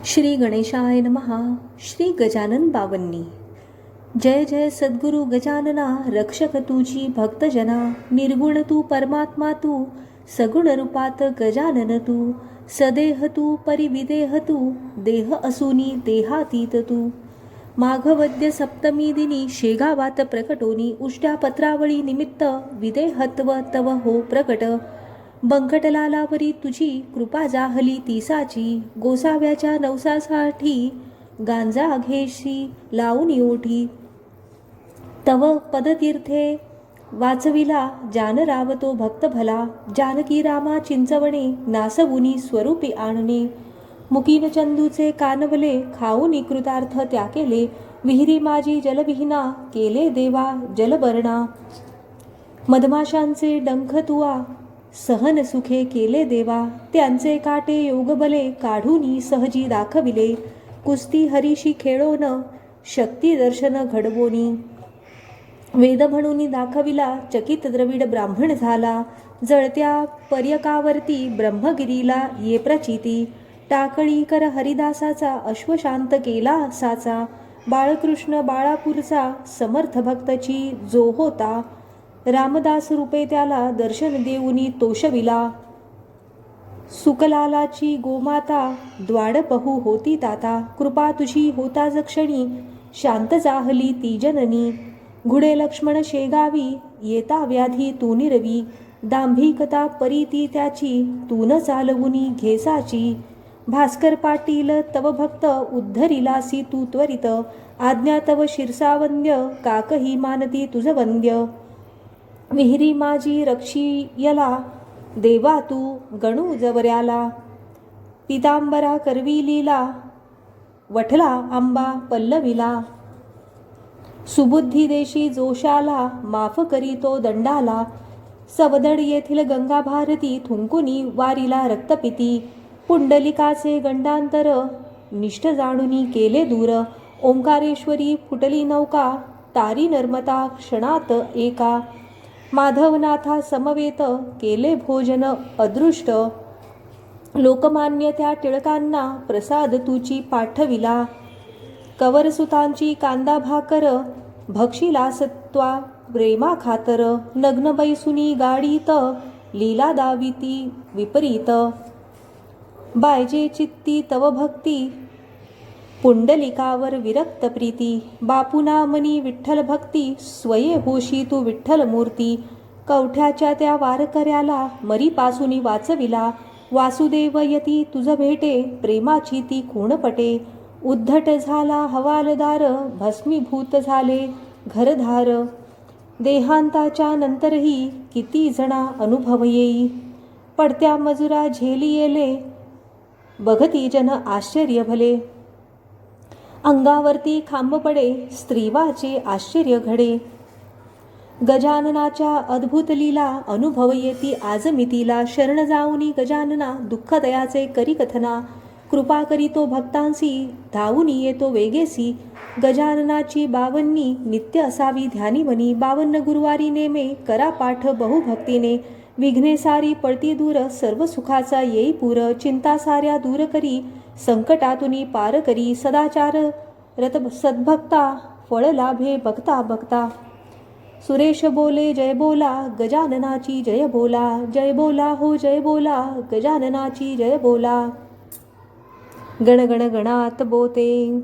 श्री गणेशाय नमः. श्री गजानन बावन्नी. जय जय सद्गुरु गजानना, रक्षक तुझी भक्तजना. निर्गुण तू परमात्मा तू, सगुण रूपात गजानन तू. सदेह तू परिविदेह तू, देह असूनी देहातीत तू. माघवद्य सप्तमी दिनी शेगावात प्रकटोनी. उष्ट्या पत्रावळी निमित्त विदेहत्व तव हो प्रकट. बंकटलालावरी तुझी कृपा जाहली तीसाची. गोसाव्याच्या नवसासाठी गांजा घेशी लावून ओठी. तव पदतीर्थे वाचविला जान रावतो भक्त भला. जानकी रामा चिंचवणे नासवुनी स्वरूपी आणणे. मुकीन चंदूचे कानवले खाऊनी कृतार्थ त्या केले. विहिरी माझी जलविहीना केले देवा जलबरणा. मधमाशांचे डंख तुआ सहन सुखे केले देवा. त्यांचे काटे योगबले काढूनी सहजी दाखविले. कुस्ती हरीशी खेळोन शक्ती दर्शन घडवोनी. वेद म्हणून दाखविला चकित द्रविड ब्राह्मण झाला. जळत्या पर्यकावरती ब्रह्मगिरीला ये प्रचिती. टाकळी कर हरिदासाचा अश्वशांत केला साचा. बाळकृष्ण बाळापूरचा समर्थ भक्तची जो होता. रामदास रूपे त्याला दर्शन देऊनी तोषविला. सुकलालाची गोमाता द्वाडपहू होती ताता. कृपा तुझी होता जक्षणी शांत जाहली ती जननी. घुडे लक्ष्मण शेगावी येता व्याधी तू निरवी. दांभिकता परीती त्याची तू न चालवुनी घेसाची. भास्कर पाटील तव भक्त उद्धरिलासी तू त्वरित. आज्ञा तव शिरसावंद्य काकही मानती तुझ वंद्य. विहिरी माझी रक्षियला देवा तू गणू जवऱ्याला. पितांबरा करविलीला वठला आंबा पल्लविला. सुबुद्धी देशी जोशाला माफ करीतो दंडाला. सवदड येथील गंगा भारती थुंकुनी वारीला रक्तपिती. पुंडलिकाचे गंडांतर निष्ठ जाणुनी केले दूर. ओंकारेश्वरी फुटली नौका तारी नर्मता क्षणात एका. माधवनाथा समवेत केले भोजन अदृष्ट. लोकमान्य त्या टिळकांना प्रसाद तुची पाठविला. कवरसुतांची कांदा भाकर भक्षिला सत्वा प्रेमा खातर. नग्न बैसुनी गाडीत लीला दाविती विपरीत. बायजे चित्ती तव भक्ती पुंडलिकावर विरक्त प्रीती. बापुना मनी विठ्ठल भक्ती स्वये होशी तू विठ्ठल मूर्ती. कवठ्याच्या त्या वारकऱ्याला मरीपासूनी वाचविला. वासुदेव यती तुझ भेटे प्रेमाची ती कोणपटे. उद्धट झाला हवालदार भस्मीभूत झाले घरधार. देहांताच्या नंतरही किती जणा अनुभव येई. पडत्या मजुरा झेली येले बघती जन आश्चर्य भले. अंगावरती खांब पडे स्त्रीवाचे आश्चर्य घडे. गजाननाच्या अद्भुत लीला अनुभव येती आजमितीला. शरण जाऊनी गजानना दुःखदयाचे करी कथना. कृपा करीतो भक्तांसी धावूनी येतो वेगेसी. गजाननाची बावन्नी नित्य असावी ध्यानी मनी. 52 गुरुवारी नेमे करा पाठ बहुभक्तीने. विघ्ने सारी पळती दूर सर्व सुखाचा येई पूर. चिंता साऱ्या दूर करी संकटातुनी पार करी. सदाचार रत सद्भक्ता फळ लाभे बघता बघता. सुरेश बोले जय बोला गजाननाची जय बोला. जय बोला हो जय बोला गजाननाची जय बोला. गण गण गणात बोते.